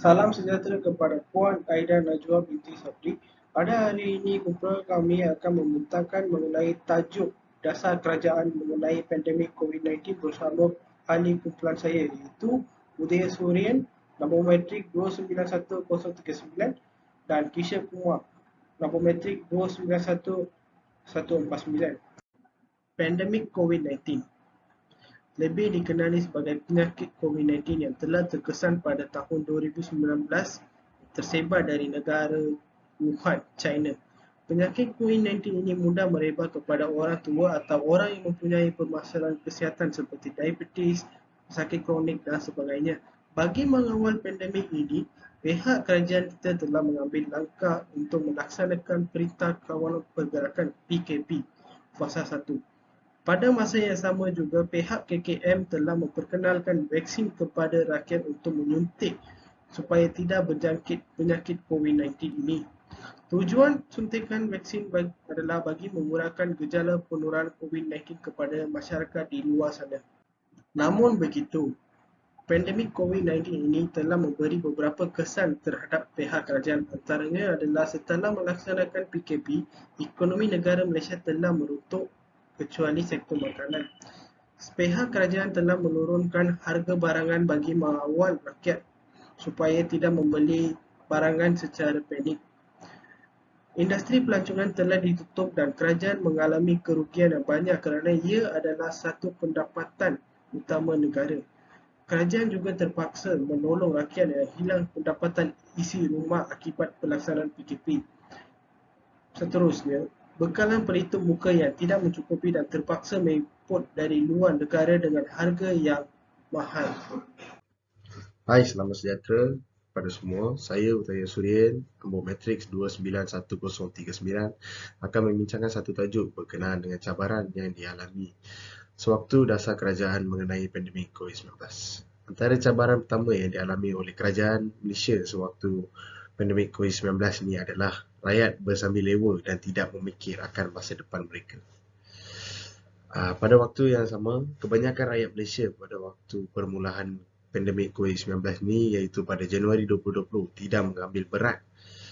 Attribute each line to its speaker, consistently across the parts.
Speaker 1: Salam sejahtera kepada Puan Aida Najwa binti Sabri. Pada hari ini, kumpulan kami akan membentangkan mengenai tajuk dasar kerajaan mengenai pandemik COVID-19 bersama ahli kumpulan saya iaitu Udaya Surian, nombor metrik 291039 dan Kisha Kumar, nombor metrik 291149. Pandemik COVID-19 lebih dikenali sebagai penyakit COVID-19 yang telah terkesan pada tahun 2019 tersebar dari negara Wuhan, China. Penyakit COVID-19 ini mudah merebak kepada orang tua atau orang yang mempunyai permasalahan kesihatan seperti diabetes, sakit kronik dan sebagainya. Bagi mengawal pandemik ini, pihak kerajaan kita telah mengambil langkah untuk melaksanakan Perintah Kawalan Pergerakan PKP Fasa 1. Pada masa yang sama juga, pihak KKM telah memperkenalkan vaksin kepada rakyat untuk menyuntik supaya tidak berjangkit penyakit COVID-19 ini. Tujuan suntikan vaksin adalah bagi mengurangkan gejala penularan COVID-19 kepada masyarakat di luar sana. Namun begitu, pandemik COVID-19 ini telah memberi beberapa kesan terhadap pihak kerajaan. Antaranya adalah setelah melaksanakan PKP, ekonomi negara Malaysia telah meruntuh kecuali sektor makanan. Pihak kerajaan telah menurunkan harga barangan bagi mengawal rakyat supaya tidak membeli barangan secara panik. Industri pelancongan telah ditutup dan kerajaan mengalami kerugian yang banyak kerana ia adalah satu pendapatan utama negara. Kerajaan juga terpaksa menolong rakyat yang hilang pendapatan isi rumah akibat pelaksanaan PKP. Seterusnya, bekalan pelitup muka yang tidak mencukupi dan terpaksa mengimport dari luar negara dengan harga yang mahal.
Speaker 2: Hai, selamat sejahtera kepada semua. Saya Udaya Surian, nombor matriks 291039 akan membincangkan satu tajuk berkenaan dengan cabaran yang dialami sewaktu dasar kerajaan mengenai pandemik COVID-19. Antara cabaran pertama yang dialami oleh kerajaan Malaysia sewaktu pandemik COVID-19 ini adalah rakyat bersambil lewa dan tidak memikir akan masa depan mereka. Pada waktu yang sama, kebanyakan rakyat Malaysia pada waktu permulaan pandemik COVID-19 ini iaitu pada Januari 2020 tidak mengambil berat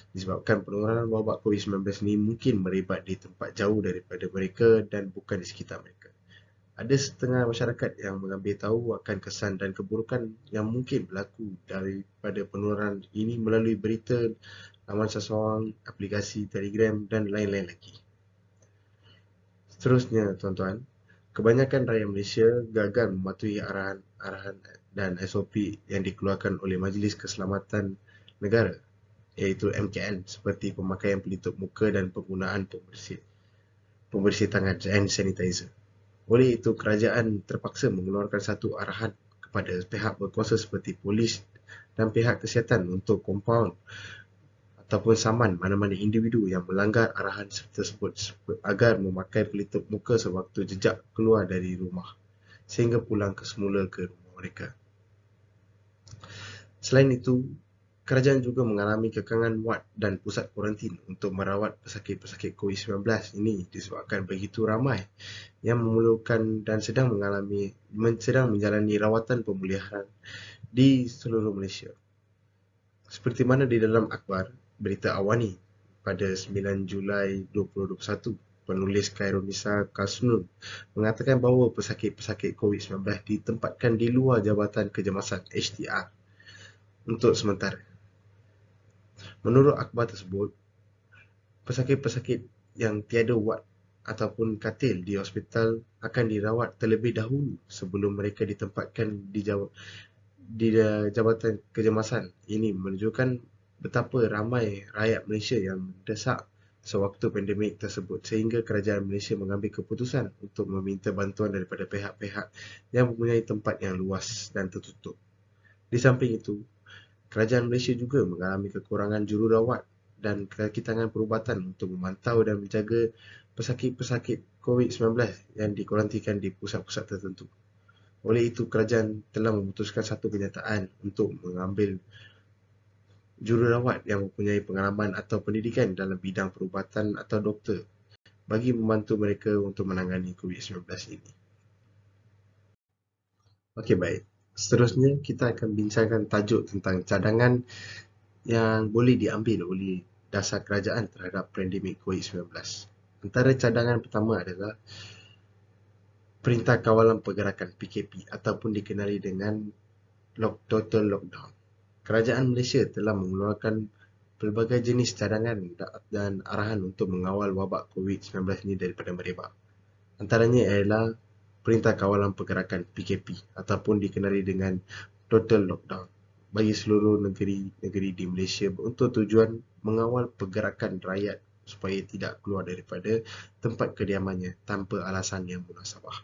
Speaker 2: disebabkan penularan wabak COVID-19 ini mungkin merebak di tempat jauh daripada mereka dan bukan di sekitar mereka. Ada setengah masyarakat yang mengambil tahu akan kesan dan keburukan yang mungkin berlaku daripada penularan ini melalui berita, laman seseorang, aplikasi Telegram dan lain-lain lagi. Seterusnya, tuan-tuan, kebanyakan rakyat Malaysia gagal mematuhi arahan dan SOP yang dikeluarkan oleh Majlis Keselamatan Negara iaitu MKN seperti pemakaian pelitup muka dan penggunaan pembersih tangan hand sanitizer. Oleh itu, kerajaan terpaksa mengeluarkan satu arahan kepada pihak berkuasa seperti polis dan pihak kesihatan untuk kompaun ataupun saman mana-mana individu yang melanggar arahan tersebut agar memakai pelitup muka sewaktu jejak keluar dari rumah sehingga pulang ke semula ke rumah mereka. Selain itu, kerajaan juga mengalami kekangan wad dan pusat kuarantin untuk merawat pesakit-pesakit COVID-19 ini disebabkan begitu ramai yang memerlukan dan sedang menjalani rawatan pemulihan di seluruh Malaysia. Seperti mana di dalam akhbar Berita Awani pada 9 Julai 2021, penulis Khairunisa Kasnun mengatakan bahawa pesakit-pesakit COVID-19 ditempatkan di luar Jabatan Kecemasan HTR untuk sementara. Menurut akhbar tersebut, pesakit-pesakit yang tiada wad ataupun katil di hospital akan dirawat terlebih dahulu sebelum mereka ditempatkan di Jabatan Kecemasan. Ini menunjukkan betapa ramai rakyat Malaysia yang mendesak sewaktu pandemik tersebut sehingga kerajaan Malaysia mengambil keputusan untuk meminta bantuan daripada pihak-pihak yang mempunyai tempat yang luas dan tertutup. Di samping itu, kerajaan Malaysia juga mengalami kekurangan jururawat dan kekitangan perubatan untuk memantau dan menjaga pesakit-pesakit COVID-19 yang dikuarantinkan di pusat-pusat tertentu. Oleh itu, kerajaan telah memutuskan satu kenyataan untuk mengambil jururawat yang mempunyai pengalaman atau pendidikan dalam bidang perubatan atau doktor bagi membantu mereka untuk menangani COVID-19 ini. Okey, baik. Seterusnya, kita akan bincangkan tajuk tentang cadangan yang boleh diambil oleh dasar kerajaan terhadap pandemik COVID-19. Antara cadangan pertama adalah Perintah Kawalan Pergerakan PKP ataupun dikenali dengan Total Lockdown. Kerajaan Malaysia telah mengeluarkan pelbagai jenis cadangan dan arahan untuk mengawal wabak COVID-19 ini daripada merebak. Antaranya ialah Perintah Kawalan Pergerakan PKP ataupun dikenali dengan Total Lockdown bagi seluruh negeri-negeri di Malaysia untuk tujuan mengawal pergerakan rakyat supaya tidak keluar daripada tempat kediamannya tanpa alasan yang munasabah.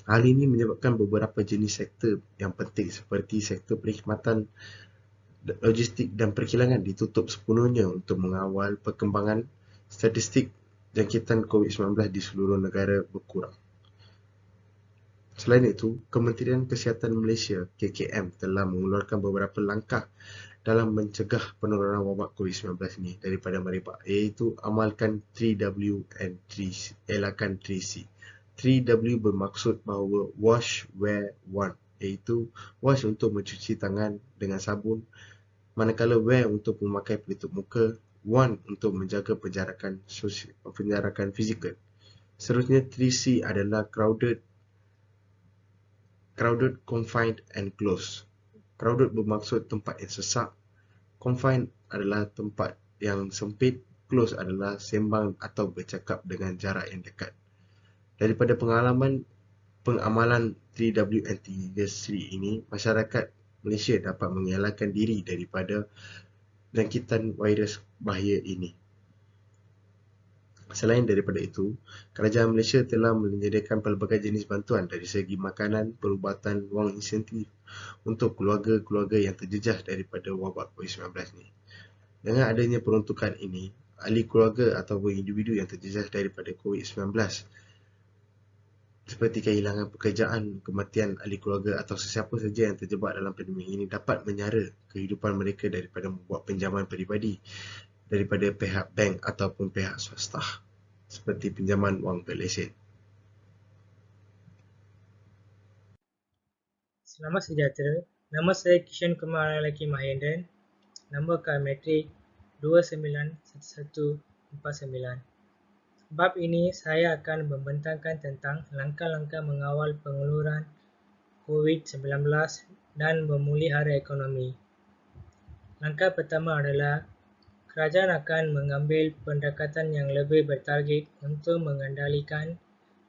Speaker 2: Hal ini menyebabkan beberapa jenis sektor yang penting seperti sektor perkhidmatan, logistik dan perkilangan ditutup sepenuhnya untuk mengawal perkembangan statistik jangkitan COVID-19 di seluruh negara berkurang. Selain itu, Kementerian Kesihatan Malaysia (KKM) telah mengeluarkan beberapa langkah dalam mencegah penularan wabak COVID-19 ini daripada merebak, iaitu amalkan 3W and 3C, elakkan 3C. 3W bermaksud bahawa wash, wear, warn, iaitu wash untuk mencuci tangan dengan sabun, manakala wear untuk memakai pelitup muka, warn untuk menjaga penjarakan fizikal. Seterusnya, 3C adalah crowded, confined and close. Crowded bermaksud tempat yang sesak, confined adalah tempat yang sempit, close adalah sembang atau bercakap dengan jarak yang dekat. Daripada pengamalan 3W and 3C ini, masyarakat Malaysia dapat mengelakkan diri daripada jangkitan virus bahaya ini. Selain daripada itu, kerajaan Malaysia telah menyediakan pelbagai jenis bantuan dari segi makanan, perubatan, wang insentif untuk keluarga-keluarga yang terjejah daripada wabak COVID-19 ini. Dengan adanya peruntukan ini, ahli keluarga ataupun individu yang terjejah daripada COVID-19 seperti kehilangan pekerjaan, kematian ahli keluarga atau sesiapa saja yang terjebak dalam pandemik ini dapat menyara kehidupan mereka daripada membuat pinjaman peribadi daripada pihak bank ataupun pihak swasta seperti pinjaman wang berlesen.
Speaker 3: Selamat sejahtera. Nama saya Kishan Kumar Lelaki Mahendran. Nombor kad matrik 291149. Bab ini saya akan membentangkan tentang langkah-langkah mengawal pengeluaran COVID-19 dan memulihara ekonomi. Langkah pertama adalah kerajaan akan mengambil pendekatan yang lebih bertarget untuk mengendalikan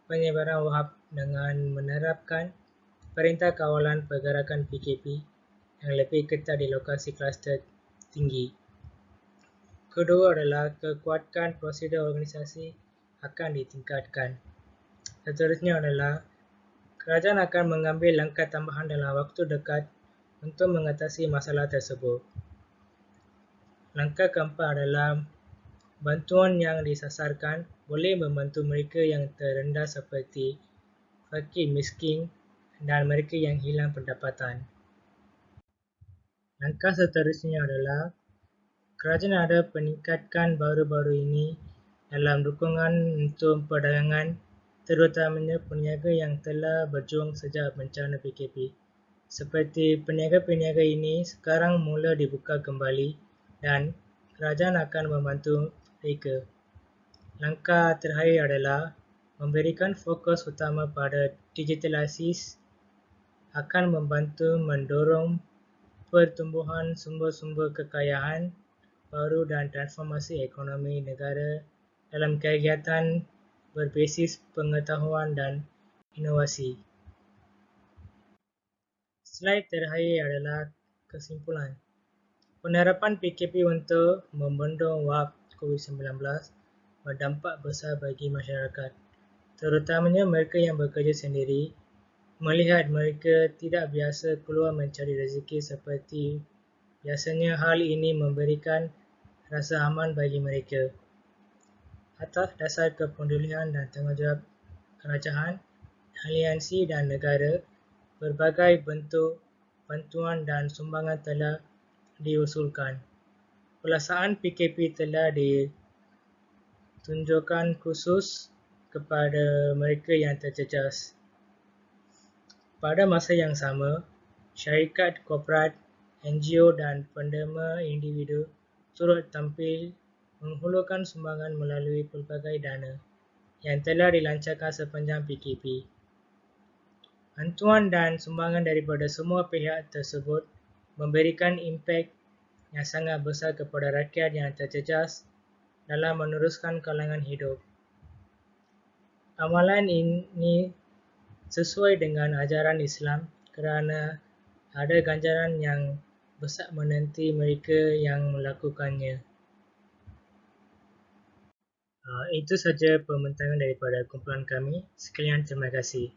Speaker 3: penyebaran wabak dengan menerapkan Perintah Kawalan Pergerakan PKP yang lebih ketat di lokasi kluster tinggi. Kedua adalah kekuatan prosedur organisasi akan ditingkatkan. Seterusnya adalah kerajaan akan mengambil langkah tambahan dalam waktu dekat untuk mengatasi masalah tersebut. Langkah keempat adalah bantuan yang disasarkan boleh membantu mereka yang terendah seperti fakir miskin dan mereka yang hilang pendapatan. Langkah seterusnya adalah kerajaan ada peningkatkan baru-baru ini dalam dukungan untuk perdagangan, terutamanya peniaga yang telah berjuang sejak bencana PKP. Seperti peniaga-peniaga ini sekarang mula dibuka kembali dan kerajaan akan membantu mereka. Langkah terakhir adalah memberikan fokus utama pada digitalisasi akan membantu mendorong pertumbuhan sumber-sumber kekayaan baru dan transformasi ekonomi negara dalam kegiatan berbasis pengetahuan dan inovasi. Slide terakhir adalah kesimpulan. Penerapan PKP untuk membendung wabak COVID-19 berdampak besar bagi masyarakat, terutamanya mereka yang bekerja sendiri, melihat mereka tidak biasa keluar mencari rezeki seperti biasanya. Hal ini memberikan rasa aman bagi mereka. Atas dasar kepedulian dan tanggungjawab kerajaan, aliansi dan negara, berbagai bentuk bantuan dan sumbangan telah diusulkan. Pelaksanaan PKP telah ditunjukkan khusus kepada mereka yang terjejas. Pada masa yang sama, syarikat korporat, NGO dan penderma individu turut tampil menghulurkan sumbangan melalui pelbagai dana yang telah dilancarkan sepanjang PKP. Bantuan dan sumbangan daripada semua pihak tersebut memberikan impak yang sangat besar kepada rakyat yang terjejas dalam meneruskan kalangan hidup. Amalan ini sesuai dengan ajaran Islam kerana ada ganjaran yang besar menanti mereka yang melakukannya. Itu saja pembincangan daripada kumpulan kami. Sekalian terima kasih.